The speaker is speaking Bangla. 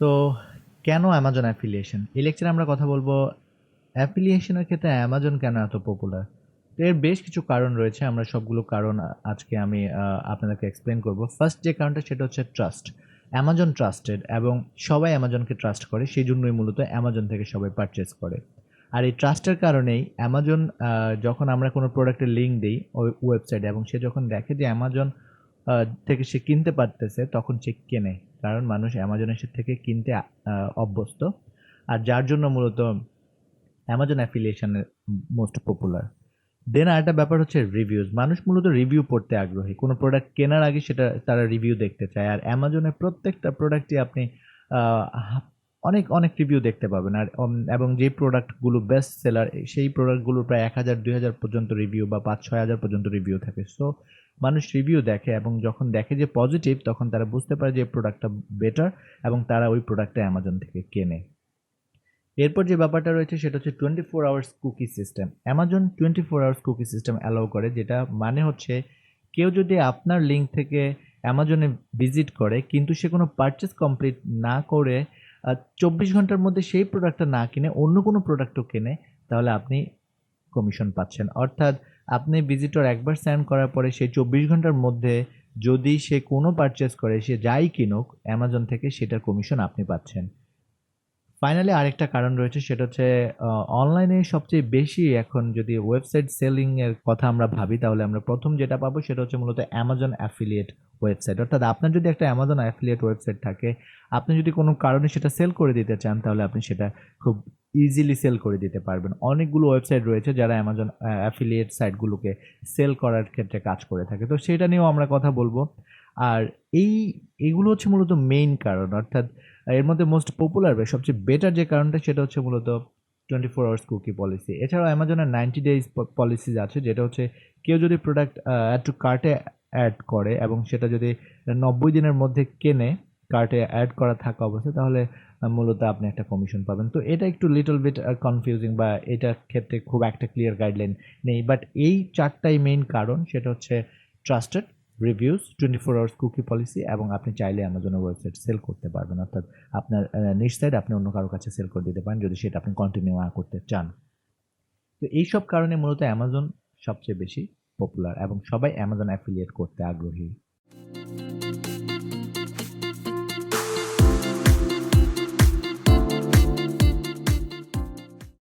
তো কেন অ্যামাজন অ্যাফিলিয়েশন? এই লেকচারে আমরা কথা বলবো অ্যাফিলিয়েশনের ক্ষেত্রে অ্যামাজন কেন এত পপুলার? তো এর বেশ কিছু কারণ রয়েছে। আমরা সবগুলো কারণ আজকে আমি আপনাদেরকে এক্সপ্লেইন করব। ফার্স্ট যে কারণটা সেটা হচ্ছে ট্রাস্ট। অ্যামাজন ট্রাস্টেড এবং সবাই অ্যামাজনকে ট্রাস্ট করে। সেজন্যই মূলত অ্যামাজন থেকে সবাই পারচেজ করে। আর এই ট্রাস্টের কারণেই অ্যামাজন যখন আমরা কোনো প্রোডাক্টের লিঙ্ক দেই ওই ওয়েবসাইটে এবং সে যখন দেখে যে অ্যামাজন থেকে সে কিনতে পারতেছে তখন সে কেনে। কারণ মানুষ অ্যামাজনের থেকে কিনতে অভ্যস্ত। আর যার জন্য মূলত অ্যামাজন অ্যাফিলিয়েশন মোস্ট পপুলার। দেন আরেকটা ব্যাপার হচ্ছে রিভিউজ। মানুষ মূলত রিভিউ পড়তে আগ্রহী। কোনো প্রোডাক্ট কেনার আগে সেটা তারা রিভিউ দেখতে চায়। আর অ্যামাজনের প্রত্যেকটা প্রোডাক্টই আপনি আ হা অনেক, অনেক রিভিউ দেখতে পাবেন। আর এবং যে প্রোডাক্টগুলো বেস্ট সেলার সেই প্রোডাক্টগুলোর প্রায় ১,০০০ ২,০০০ পর্যন্ত রিভিউ বা ৫-৬,০০০ পর্যন্ত রিভিউ থাকে। সো মানুষ রিভিউ দেখে এবং যখন দেখে যে পজিটিভ তখন তারা বুঝতে পারে যে এই প্রোডাক্টটা বেটার এবং তারা ওই প্রোডাক্টটা অ্যামাজন থেকে কেনে। এরপর যে ব্যাপারটা রয়েছে সেটা হচ্ছে 24 hours cookie system. Amazon 24 hours cookie system allow করে, যেটা মানে হচ্ছে কেউ যদি আপনার লিঙ্ক থেকে অ্যামাজনে ভিজিট করে কিন্তু সে কোনো পারচেজ কমপ্লিট না করে ২৪ ঘন্টার মধ্যে সেই প্রোডাক্টটা না কিনে অন্য কোনো প্রোডাক্টও কেনে, তাহলে আপনি কমিশন পাচ্ছেন। অর্থাৎ আপনি ভিজিটর একবার সেন্ড করার পরে সেই ২৪ ঘন্টার মধ্যে যদি সে কোনো পারচেজ করে, সে যাই কিনুক অ্যামাজন থেকে সেটার কমিশন আপনি পাচ্ছেন। ফাইনালি আরেকটা কারণ রয়েছে সেটা হচ্ছে অনলাইনে সবচেয়ে বেশি এখন যদি ওয়েবসাইট সেলিং এর কথা আমরা ভাবি তাহলে আমরা ১ম যেটা পাবো সেটা হচ্ছে মূলত অ্যামাজন অ্যাফিলিয়েট ওয়েবসাইট। অর্থাৎ আপনার যদি একটা অ্যামাজন অ্যাফিলিয়েট ওয়েবসাইট থাকে, আপনি যদি কোনো কারণে সেটা সেল করে দিতে চান তাহলে আপনি সেটা খুব ইজিলি সেল করে দিতে পারবেন। অনেকগুলো ওয়েবসাইট রয়েছে যারা অ্যামাজন অ্যাফিলিয়েট সাইটগুলোকে সেল করার ক্ষেত্রে কাজ করে থাকে। তো সেটা নিয়েও আমরা কথা বলব। আর এই এগুলো হচ্ছে মূলত মেইন কারণ। অর্থাৎ এর মধ্যে মোস্ট পপুলার বা সবচেয়ে বেটার যে কারণটা সেটা হচ্ছে মূলত 24 আওয়ার্স কুকি পলিসি। এছাড়াও অ্যামাজনের 90 ডেইজ পলিসিস আছে, যেটা হচ্ছে কেউ যদি প্রোডাক্ট অ্যাড টু কার্টে অ্যাড করে এবং সেটা যদি ৯০ দিনের মধ্যে কেনে কার্টে অ্যাড করা থাকা অবস্থায়, তাহলে মূলত আপনি একটা কমিশন পাবেন। তো এটা একটু লিটল বিট কনফিউজিং বা এটার ক্ষেত্রে খুব একটা ক্লিয়ার গাইডলাইন নেই। বাট এই ৪ টাই মেইন কারণ। সেটা হচ্ছে trusted, reviews, 24 hours cookie policy এবং আপনি চাইলে অ্যামাজনের ওয়েবসাইট সেল করতে পারবেন। অর্থাৎ আপনার নিজ সাইট আপনি অন্য কারো কাছে সেল করে দিতে পারেন যদি সেটা আপনি কন্টিনিউ না করতে চান। তো এইসব কারণে মূলত অ্যামাজন সবচেয়ে বেশি পপুলার এবং সবাই অ্যামাজন অ্যাফিলিয়েট করতে আগ্রহী।